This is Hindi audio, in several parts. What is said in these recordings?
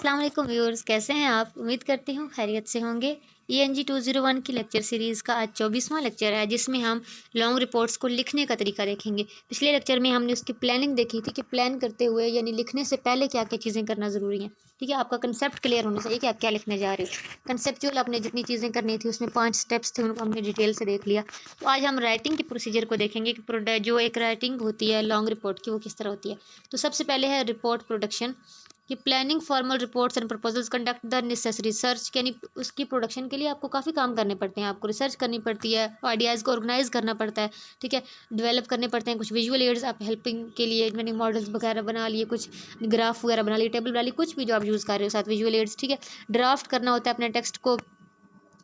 अस्सलाम वालेकुम व्यूअर्स, कैसे हैं आप? उम्मीद करती हूँ खैरियत से होंगे। ENG 201 की लेक्चर सीरीज़ का आज 24वां लेक्चर है, जिसमें हम लॉन्ग रिपोर्ट्स को लिखने का तरीका देखेंगे। पिछले लेक्चर में हमने उसकी प्लानिंग देखी थी कि प्लान करते हुए यानी लिखने से पहले क्या क्या चीज़ें करना ज़रूरी हैं। ठीक है, आपका कंसेप्ट क्लियर होना चाहिए कि आप क्या लिखने जा रहे हो। कंसेप्चुअल आपने जितनी चीज़ें करनी थी उसमें 5 स्टेप्स थे, उनको हमने डिटेल से देख लिया। तो आज हम राइटिंग के प्रोसीजर को देखेंगे कि जो एक राइटिंग होती है लॉन्ग रिपोर्ट की, वो किस तरह होती है। तो सबसे पहले है रिपोर्ट प्रोडक्शन कि planning formal reports and proposals conduct the necessary search, यानी उसकी प्रोडक्शन के लिए आपको काफ़ी काम करने पड़ते हैं। आपको रिसर्च करनी पड़ती है, आइडियाज़ को ऑर्गेनाइज करना पड़ता है, ठीक है, डेवलप करने पड़ते हैं। कुछ विजुअल एड्स आप हेल्पिंग के लिए मैंने मॉडल्स वगैरह बना लिए, कुछ ग्राफ वगैरह बना लिए, टेबल बना ली, कुछ भी जो आप यूज़ कर रहे हो साथ विजुअल एड्स, ठीक है। ड्राफ्ट करना होता है अपने टेक्स्ट को,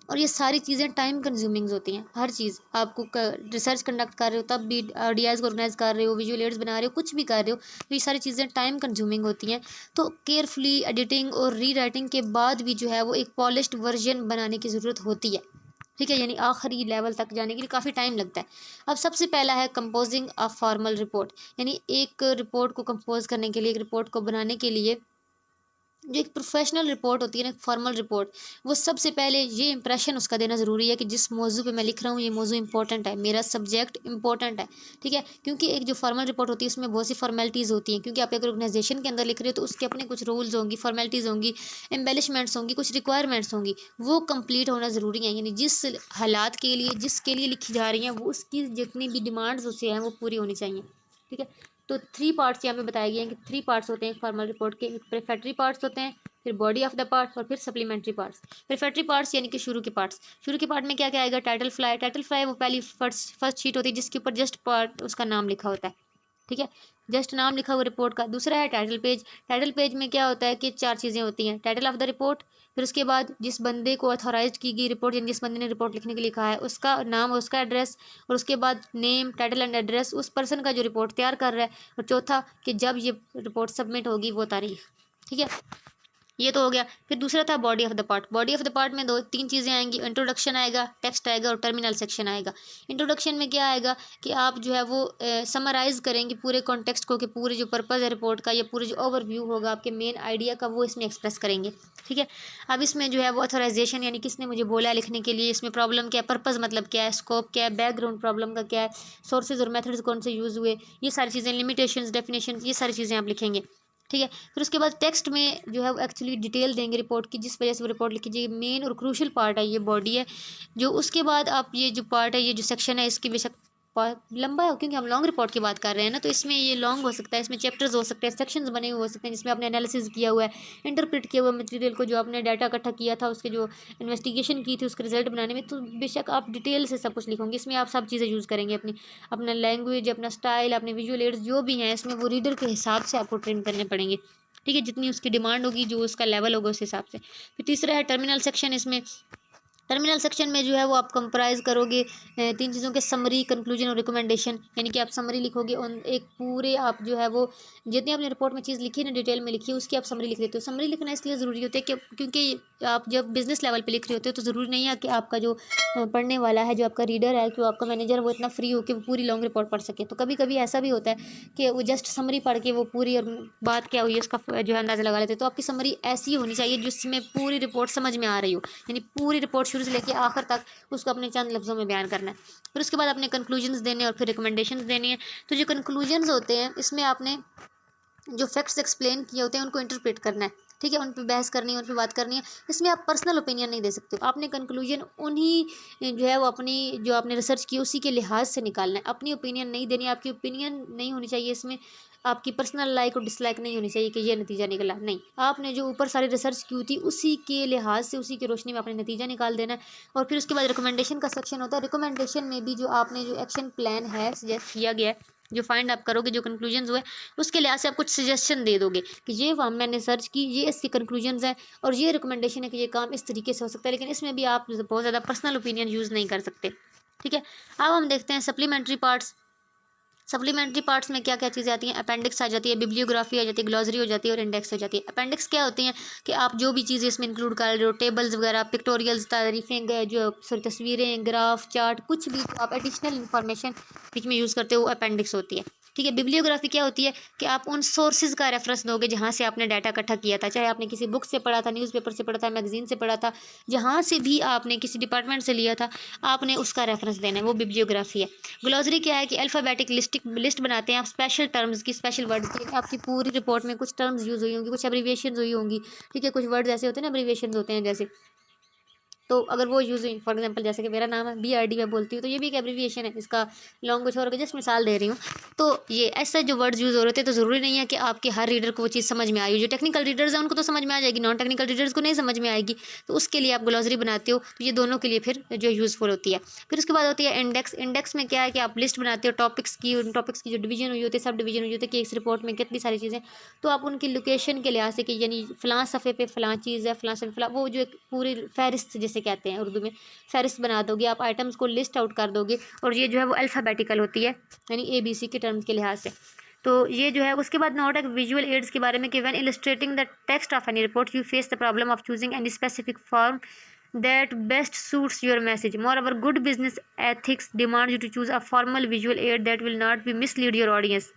और ये सारी चीज़ें टाइम कंज्यूमिंग्स होती हैं। हर चीज़ आपको रिसर्च कंडक्ट कर रहे हो तब भी, आइडियाज़ को ऑर्गेनाइज कर रहे हो, विजुअल एड्स बना रहे हो, कुछ भी कर रहे हो, तो ये सारी चीज़ें टाइम कंज्यूमिंग होती हैं। तो केयरफुली एडिटिंग और री राइटिंग के बाद भी जो है वो एक पॉलिश्ड वर्जन बनाने की ज़रूरत होती है, ठीक है, यानी आखिरी लेवल तक जाने के लिए काफ़ी टाइम लगता है। अब सबसे पहला है कंपोजिंग अ फॉर्मल रिपोर्ट, यानी एक रिपोर्ट को कंपोज करने के लिए, एक रिपोर्ट को बनाने के लिए जो एक प्रोफेशनल रिपोर्ट होती है ना, एक फॉर्मल रिपोर्ट, वो सबसे पहले ये इंप्रेशन उसका देना ज़रूरी है कि जिस मौजू पे मैं लिख रहा हूँ ये मौजू इंपॉर्टेंट है, मेरा सब्जेक्ट इंपॉर्टेंट है, ठीक है। क्योंकि एक जो फॉर्मल रिपोर्ट होती है उसमें बहुत सी फॉर्मेलिटीज़ होती हैं, क्योंकि आप एक ऑर्गेनाइजेशन के अंदर लिख रहे हो तो उसके अपने कुछ रूल्स होंगी, फॉर्मेलिटीज़ होंगी, एम्बेलिशमेंट्स होंगी, कुछ रिक्वायरमेंट्स होंगी, वो कंप्लीट होना ज़रूरी है। यानी जिस हालात के लिए, जिसके लिए लिखी जा रही हैं, वो उसकी जितनी भी डिमांड्स उससे हैं वो पूरी होनी चाहिए, ठीक है। तो 3 पार्ट्स यहाँ पे बताए गए हैं कि 3 पार्ट्स होते हैं फॉर्मल रिपोर्ट के। प्रीफैक्टरी पार्ट्स होते हैं, फिर बॉडी ऑफ द पार्ट्स, और फिर सप्लीमेंट्री पार्ट्स। प्रीफैक्टरी पार्ट्स यानी कि शुरू के पार्ट्स। शुरू के पार्ट में क्या क्या आएगा? टाइटल फ्लाई वो पहली फर्स्ट शीट होती है जिसके ऊपर जस्ट पार्ट उसका नाम लिखा होता है, ठीक है, जस्ट नाम लिखा हुआ रिपोर्ट का। दूसरा है टाइटल पेज। टाइटल पेज में क्या होता है कि 4 चीज़ें होती हैं। टाइटल ऑफ द रिपोर्ट, फिर उसके बाद जिस बंदे को अथॉराइज की गई रिपोर्ट, यानी जिस बंदे ने रिपोर्ट लिखने के लिए कहा है, उसका नाम और उसका एड्रेस, और उसके बाद नेम, टाइटल एंड एड्रेस उस पर्सन का जो रिपोर्ट तैयार कर रहा है, और चौथा कि जब ये रिपोर्ट सबमिट होगी वो तारीख, ठीक है। ये तो हो गया। फिर दूसरा था body of the part. Body of the part में 2-3 चीज़ें आएंगी, इंट्रोडक्शन आएगा, टेक्स्ट आएगा, और टर्मिनल सेक्शन आएगा। इंट्रोडक्शन में क्या आएगा कि आप जो है वो समराइज़ करेंगे पूरे कॉन्टेक्स्ट को, कि पूरे जो पर्पज़ है रिपोर्ट का, या पूरे जो ओवरव्यू होगा आपके मेन आइडिया का, वो इसमें एक्सप्रेस करेंगे, ठीक है। अब इसमें जो है वो अथोराइजेशन, यानी किसने मुझे बोला है लिखने के लिए, इसमें प्रॉब्लम क्या है, पर्पज़ मतलब क्या है, स्कोप क्या है, बैकग्राउंड प्रॉब्लम का क्या है, सोर्सेज और मेथड्स कौन से यूज़ हुए, ये सारी चीज़ें, लिमिटेशंस, डेफिनेशन, ये सारी चीज़ें आप लिखेंगे, ठीक है। फिर उसके बाद टेक्स्ट में जो है वो एक्चुअली डिटेल देंगे रिपोर्ट की, जिस वजह से वो रिपोर्ट लिखी जाएगी। मेन और क्रूशल पार्ट है ये बॉडी है, जो उसके बाद आप ये जो पार्ट है, ये जो सेक्शन है, इसकी बेशक लंबा है क्योंकि हम लॉन्ग रिपोर्ट की बात कर रहे हैं ना, तो इसमें ये लॉन्ग हो सकता है, इसमें चैप्टर्स हो सकते हैं, सेक्शंस बने हुए हो सकते हैं, जिसमें आपने एनालिसिस किया हुआ है, इंटरप्रेट किया हुआ मटेरियल को, जो आपने डाटा इकट्ठा किया था, उसके जो इन्वेस्टिगेशन की थी उसके रिजल्ट बनाने में, तो बेशक आप डिटेल से सब कुछ लिखोगे। इसमें आप सब चीज़ें यूज़ करेंगे, अपनी अपना लैंग्वेज, अपना स्टाइल, अपने विजुअल एड्स जो भी हैं इसमें, वो रीडर के हिसाब से आपको ट्रेन करने पड़ेंगे, ठीक है, जितनी उसकी डिमांड होगी, जो उसका लेवल होगा उस हिसाब से। फिर तीसरा है टर्मिनल सेक्शन। इसमें टर्मिनल सेक्शन में जो है वो आप कंप्राइज करोगे 3 चीज़ों के, समरी, कंक्लूजन और रिकमेंडेशन, यानी कि आप समरी लिखोगे और एक पूरे आप जो है वो जितनी आपने रिपोर्ट में चीज़ लिखी है ना, डिटेल में लिखी है, उसकी आप समरी लिख देते हो। समरी लिखना इसलिए ज़रूरी होता है कि क्योंकि आप जब बिजनेस लेवल पे लिख रहे होते हो तो ज़रूरी नहीं है कि आपका जो पढ़ने वाला है, जो आपका रीडर है, जो आपका मैनेजर है, वो इतना फ्री हो कि वो पूरी लॉन्ग रिपोर्ट पढ़ सके। तो कभी कभी ऐसा भी होता है कि वो जस्ट समरी पढ़ के वो पूरी और बात क्या हुई है उसका जो है अंदाज़ा लगा लेते हैं। तो आपकी समरी ऐसी होनी चाहिए जिसमें पूरी रिपोर्ट समझ में आ रही हो, यानी पूरी रिपोर्ट शुरू से लेकर आखिर तक उसको अपने चंद लफ्ज़ों में बयान करना है। फिर उसके बाद अपने कंक्लूजन्स देने और फिर रिकमेंडेशंस देनी है। तो जो कंक्लूजन्स होते हैं इसमें आपने जो फैक्ट्स एक्सप्लेन किए होते हैं उनको इंटरप्रेट करना है, ठीक है, उन पर बहस करनी है, उन पर बात करनी है। इसमें आप पर्सनल ओपिनियन नहीं दे सकते हो, आपने कंक्लूजन उन्हीं जो है वो अपनी जो आपने रिसर्च की उसी के लिहाज से निकालना है, अपनी ओपिनियन नहीं देनी। आपकी ओपिनियन नहीं होनी चाहिए इसमें, आपकी पर्सनल लाइक और डिसलाइक नहीं होनी चाहिए कि ये नतीजा निकला, नहीं, आपने जो ऊपर सारी रिसर्च की थी उसी के लिहाज से, उसी की रोशनी में अपने नतीजा निकाल देना है। और फिर उसके बाद रिकमेंडेशन का सेक्शन होता है। रिकमेंडेशन में भी जो आपने जो एक्शन प्लान है सजेस्ट किया गया है, जो फाइंड आप करोगे, जो कंक्लूजन्स हुए, उसके लिहाज से आप कुछ सजेशन दे दोगे कि ये मैंने सर्च की, ये इसके कंक्लूजन्स हैं, और ये रिकमेंडेशन है कि ये काम इस तरीके से हो सकता है। लेकिन इसमें भी आप बहुत ज़्यादा पर्सनल ओपिनियन यूज़ नहीं कर सकते, ठीक है। अब हम देखते हैं सप्लीमेंट्री पार्ट्स। सप्लीमेंट्री पार्ट्स में क्या क्या चीज़ें आती हैं? अपेंडिक्स आ जाती है, बिब्लियोग्राफी आ जाती है, ग्लॉसरी हो जाती है, और इंडेक्स हो जाती है। अपेंडिक्स क्या होती हैं कि आप जो भी चीज़ें इसमें इंक्लूड कर रहे हो, टेबल्स वगैरह, पिक्टोरियल्स, तारीफें, जो सॉरी तस्वीरें, ग्राफ, चार्ट, कुछ भी तो आप एडिशनल इन्फॉर्मेशन बीच में यूज़ करते हो, अपेंडिक्स होती है, ठीक है। बिब्लियोग्राफी क्या होती है कि आप उन सोर्सेज का रेफरेंस दोगे जहाँ से आपने डाटा इकट्ठा किया था, चाहे आपने किसी बुक से पढ़ा था, न्यूज़पेपर से पढ़ा था, मैगजीन से पढ़ा था, जहाँ से भी आपने किसी डिपार्टमेंट से लिया था, आपने उसका रेफरेंस देना है, वो बिब्लियोग्राफी है। ग्लॉसरी क्या है कि अल्फ़ाबेटिक लिस्ट बनाते हैं आप स्पेशल टर्म्स की, स्पेशल वर्ड्स की। आपकी पूरी रिपोर्ट में कुछ टर्म्स यूज़ हुई होंगी, कुछ एब्रीविएशन हुई होंगी, ठीक है, कुछ वर्ड्स ऐसे होते हैं ना, एब्रीविएशन होते हैं जैसे, तो अगर वो यूज़ हुई, फॉर एग्जांपल जैसे कि मेरा नाम है BRD मैं बोलती हूँ, तो ये भी एक एब्रीविएशन है, इसका लॉन्ग को छोड़ के जस्ट मिसाल दे रही हूँ। तो ये ऐसे जो वर्ड्स यूज़ हो रहे थे, तो ज़रूरी नहीं है कि आपके हर रीडर को वो चीज़ समझ में आई हो। जो टेक्निकल रीडर्स हैं उनको तो समझ में आ जाएगी, नॉन टेक्निकल रीडर्स को नहीं समझ में आएगी, तो उसके लिए आप ग्लॉसरी बनाते हो, तो ये दोनों के लिए फिर जो यूज़फुल होती है। फिर उसके बाद होती है इंडेक्स। इंडेक्स में क्या है कि आप लिस्ट बनाते हो टॉपिक्स की, उन टॉपिक्स की जो डिवीजन हुई होती है, सब डिवीजन हुई होती है कि इस रिपोर्ट में कितनी सारी चीज़ें, तो आप उनकी लोकेशन के लिहाज से कि यानी फ़लाँ सफ़े पे फ़लाँ चीज़ है, फ़लाँ सफ़े फ़लाँ, वो जो एक पूरी फ़हरिस्त जिसे कहते हैं उर्दू में, फ़हरिस्त बना दोगे आप, आइटम्स को लिस्ट आउट कर दोगे, और ये जो है वो अल्फ़ाबेटिकल होती है, यानी ABC के टर्म्स के लिहाज से। तो ये जो है, उसके बाद नोट है विजुअल एड्स के बारे में कि when illustrating the text of any report you face the problem of choosing any specific form that best suits your message. Moreover, good business ethics demands you to choose a formal visual aid that will not be mislead your audience.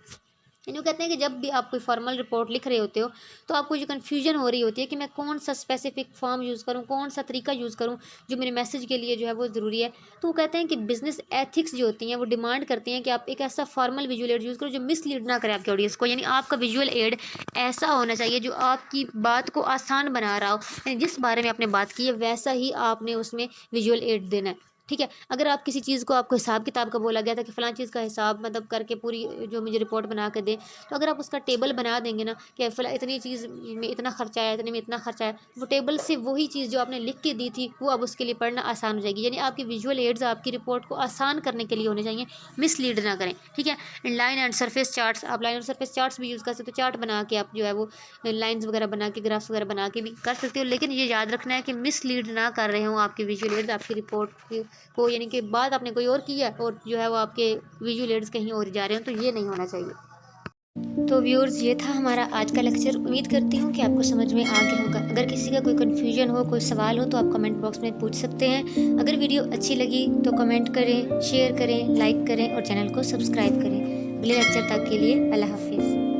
यूँ कहते हैं कि जब भी आप कोई फॉर्मल रिपोर्ट लिख रहे होते हो, तो आपको जो कन्फ्यूजन हो रही होती है कि मैं कौन सा स्पेसिफिक फॉर्म यूज़ करूँ, कौन सा तरीका यूज़ करूँ जो मेरे मैसेज के लिए जो है वो ज़रूरी है, तो वो कहते हैं कि बिजनेस एथिक्स जो होती हैं वो डिमांड करती हैं कि आप एक ऐसा फॉर्मल विजुअल एड यूज़ करो जो मिसलीड ना करे आपके ऑडियंस को। यानी आपका विजुअल एड ऐसा होना चाहिए जो आपकी बात को आसान बना रहा हो, यानी जिस बारे में आपने बात की है वैसा ही आपने उसमें विजुअल एड देना है, ठीक है। अगर आप किसी चीज़ को, आपको हिसाब किताब का बोला गया था कि फ़लाँ चीज़ का हिसाब मतलब करके पूरी जो मुझे रिपोर्ट बना के दें, तो अगर आप उसका टेबल बना देंगे ना कि फ़ला इतनी चीज़ में इतना खर्चा आया, इतने में इतना खर्चा आया, वो टेबल से वही चीज़ जो आपने लिख के दी थी वो अब उसके लिए पढ़ना आसान हो जाएगी। यानी आपकी विजुअल एड्स आपकी रिपोर्ट को आसान करने के लिए होने चाहिए, मिसलीड ना करें, ठीक है। लाइन एंड सरफेस चार्ट्स, आप लाइन और सरफेस चार्ट्स भी यूज़ कर सकते हो, चार्ट बना के आप जो है वो लाइन्स वगैरह बना के, ग्राफ्स वगैरह बना के भी कर सकते हो, लेकिन ये याद रखना है कि मिसलीड ना कर रहे हो आपकी विजुअल एड्स आपकी रिपोर्ट को, यानी कि बात आपने कोई और की है और जो है वो आपके विजुअल एड्स कहीं और जा रहे हो, तो ये नहीं होना चाहिए। तो व्यूअर्स, ये था हमारा आज का लेक्चर। उम्मीद करती हूँ कि आपको समझ में आ गया होगा। अगर किसी का कोई कन्फ्यूजन हो, कोई सवाल हो, तो आप कमेंट बॉक्स में पूछ सकते हैं। अगर वीडियो अच्छी लगी तो कमेंट करें, शेयर करें, लाइक करें और चैनल को सब्सक्राइब करें। अगले लेक्चर तक के लिए अल्लाह हाफिज़।